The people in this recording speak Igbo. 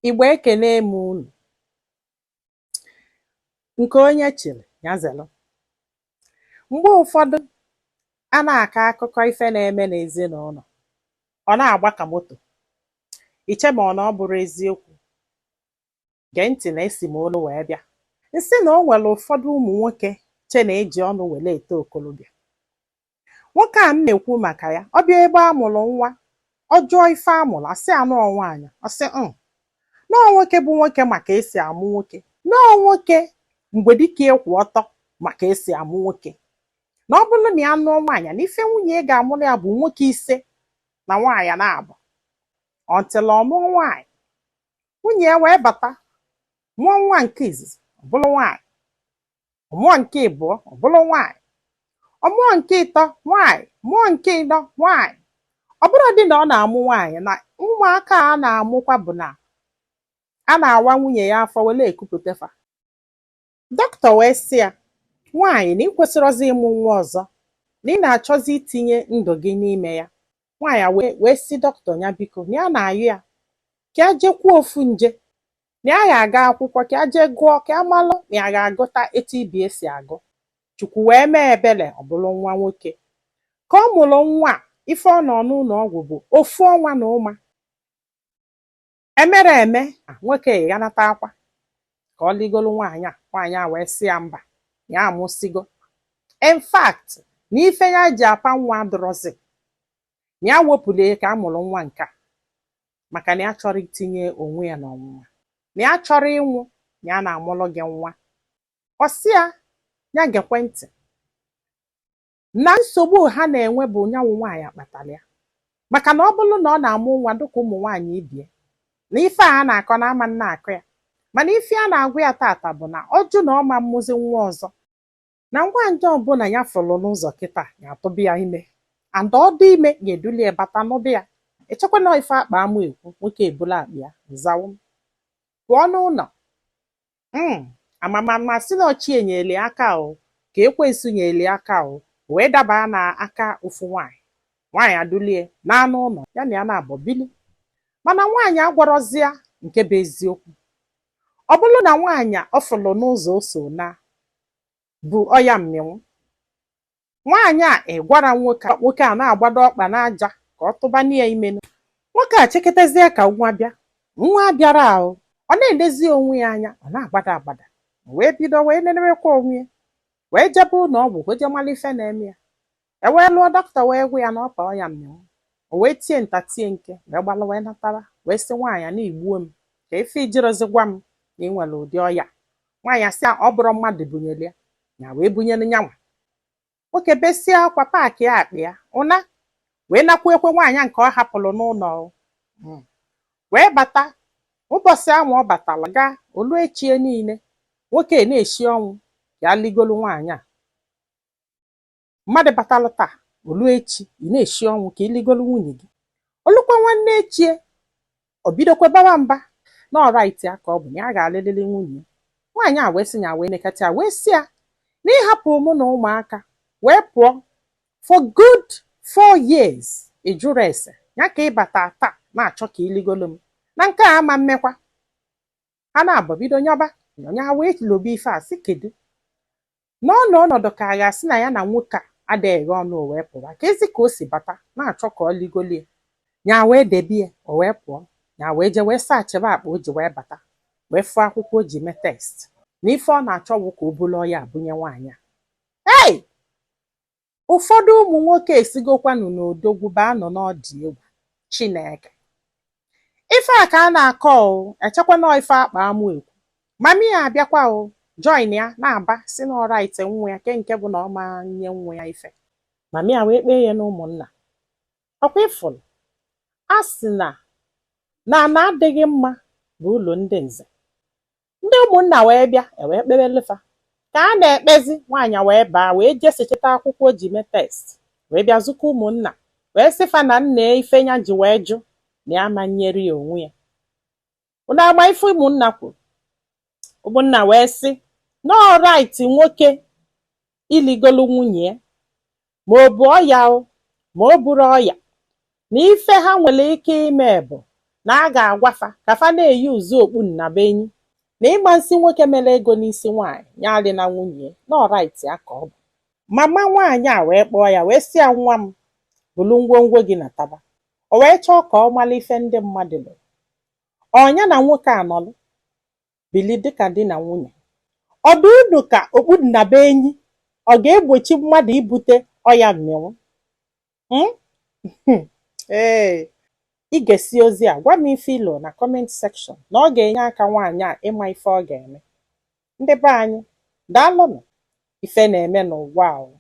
Igbo ekene m unu. Nke onye chịrị ya zelụ. Mgbe ụfọdụ a na-akọ akụkọ ife na-eme n'ezinụlọ, ọ na-agba ka moto. Iche ma ọ na ọ bụrụ eziokwu. Gee ntị na esi m olu wee bịa. Nsị na o nwere ụfọdụ ụmụ nwoke che na-eji ọnụ were eto okolobịa. Nwoke a m na-ekwu maka ya, ọ bịa ebe a mụrụ nwa, ọ jụọ ife a mụrụ, asị anụ nwaanyị, ọ sị nọọ nwoke bụ nwoke maka esi amụ nwoke, nọọ nwoke mgbe dịka ịkwụ ọtọ maka esi amụ nwoke. Na ọ bụrụ na ya nụọ nwaanyị na ife nwunye ị ga-amụrụ ya bụ nwoke 5 na nwaanyị na-abụ. Ọntịla ọ mụọ nwaanyị, nwunye ya wee bata mụọ nwa nke izizi ọ bụrụ nwaanyị, ọ mụọ nke ịbụọ ọ bụrụ nwaanyị, ọ mụọ nke ịtọ nwaanyị, mụọ nke ịnọ nwaanyị. Ọ bụrụ dị na ọ na-amụ nwaanyị, na ụmụaka a na-amụkwa bụ na a na-awa nwunye ya afọ were ekupụtafa. Dọkịta wee sị ya, nwaanyị na ị kwesịrọzi ịmụ nwa ọzọ, na ị na-achọzi itinye ndụ gị n'ime ya. Nwaanyị wee sị dọkịta ya biko na ya na-ayọ ya ka a jekwuo ofu nje, na ya ga-aga akwụkwọ ka a jee gụọ ka a malụ na ya ga-agụta etu ibie si agụ. Chukwu wee mee ebere ọ bụrụ nwa nwoke. Ka ọ mụrụ nwa a, ife ọ nọ n'ụlọ ọgwụ bụ 1 ọnwa na ụma. Emere eme nwoke ịghanata akwa ka ọ ligolu nwaanyị a. Nwaanyị a wee sị ya mba, ya amụsigo. In fact, na ife ya ji apa nwa adọrọzi, ya wepụrụ ka a mụrụ nwa nke a maka na ya chọrọ itinye onwe ya n'ọnwụnwa, na ya chọrọ ịnwụ, na ya na-amụrụ gị nwa. Ọ sị ya gekwe ntị na nsogbu ha na-enwe bụ nyanwụ nwaanyị akpatara ya, maka na ọ bụrụ na ọ na-amụ nwa dịka ụmụ nwaanyị ibie, na ife a na-akọ na ama nna akọ ya, mana ife a na-agwa ya tata bụ na ọjụ na ọma mmụzi nwa ọzọ, na ngwa nje ọbụla ya fụrụ n'ụzọ kịta ya atụba ya ime, and ọ dị ime ga-eduli ya bata n'ụdị ya. Echekwa na ife akpa amụ ekwu, nwoke ebula akpa ya zawo pụọ n'ụlọ. Amamamasị na ọchị enyere aka o, ka ekwensu nyere aka o, wee daba na aka ofu nwaanyị. Nwaanyị adulie n'anụ ụlọ ya na ya na-abọ bili. Mana nwaanyị agwarọzịa nke bụ eziokwu. Ọ bụrụ na nwaanyị ọ fụrụ n'ụzọ o so na bụ ọya mmịnwụ, nwaanyị a ịgwara nwoke a na-agbado ọkpa n'aja ka ọ tụba ya ime. Nwoke a cheketezie ka nwa bịa. Nwa bịara ahụ, ọ na-edezi onwe ya anya, ọ na-agbada agbada, wee bido wee nenewekwa onwe ya, wee jebe ụlọ ọgwụ weje mara ife na-eme ya. Wee lụọ dọkịta wee gwa ya na ọpa ọya mmịnwụ. O wee tie nta tie nke wee gbalụ wee natara, wee sị nwaanyị na igbuo m ka ife ijirozi gwa m na ị nwere ụdị ọya. Nwaanyị asị ọ bụrụ mmadụ bunyere ya, ya wee bunyere nyanwa. Nwoke besie akwa paakị ya akpa ya ụna wee nakwa ekwe nwaanyị nke ọ hapụrụ n'ụlọ wee bata. Ụbọchị ahụ ọ batara gaa olu echie niile, nwoke na-eshi ọnwụ ya ligolu nwaanyị a. Mmadụ batalụ taa olu echi ị na-eshi ọnwụ ka iligolu nwunye gị. Olukwa nwanne echie o bidokwa baba mba na ọrait ya ka ọ bụ na ya ga-alịlịlị nwunye. Nwaanyị a wee sị ya wee nekata ya wee sị ya na ịhapụ mụ na ụmụaka wee pụọ for good 4 years ịjụrụ ese ya ka ịbata taa na-achọ ka iligolu m na nke a ama mmekwa. Ha na-abọ bido nyọba nya wee lobe ife a sị kedu n'ọnọdụ ka a ga-asị na ya na nwoke a adịghị ọnụ o wee pụwa ka ezi ka o si bata na-achọ ka ọ ligolie. Nya wee debie o wee pụọ, nya wee je wee saachịba akpa o ji wee bata, wee fụọ akwụkwọ o ji mee test na ife ọ na-achọ bụ ka o bulu ọya abụnye nwaanyị a. Hey! Ụfọdụ ụmụ nwoke esigokwanụ n'odogwu baa nọ n'ọdị egwu Chineke. Ife a ka a na-akọ o, echekwa na ife akpa amụ ekwu. Mami ya abịakwa o, join ya na-aba si na ọrait nwa ya nke bụ na ọ ma nye nwa ya ife. Mami ya wee kpee ya na ụmụnna. Ọkwa ịfụrụ a sị na adịghị mma bụ ụlọ ndị nze. Ndị ụmụnna wee bịa wee kpebelefa ka a na-ekpezi. Nwaanyị wee baa wee jesecheta akwụkwọ o ji mee test wee bịa zụkọ ụmụnna wee sịfa na nna ife ya ji wee jụ na ya ma nyere ya onwe ya. Ụna agba ife ụmụnna kwuru. Ụmụnna wee sị na ọrait nwoke iligolu nwunye ya, ma ọ bụ ọya o ma ọ bụrụ ọya, na ife ha nwere ike ime bụ na a ga-agwafa ka fa na-eyi uzu okpu nnaba enyi na ịgba nsị nwoke mere ego n'isi nwaanyị ya adị na nwunye na ọrait ya ka ọ bụ. Mama nwaanyị a wee kpọọ ya wee sị ya, nwa m, bulu ngwongwo gị na taba. O wee chọọ ka ọ mara ife ndị mmadụ lụrụ. Ọnya na nwoke anọlụ bili dịka di na nwunye. Ọ dị unu ka okpu nnaba enyi ọ ga-egbochi mmadụ ibute ọya mmịnwụ? Ee, ị ga-esi ozi a gwa m ife ilo na kọment sekshọn na ọ ga-enye aka nwaanyị a ịma ife ọ ga-eme. Ndị be anyị, daalụnụ, ife na-eme n'ụwa ahụ.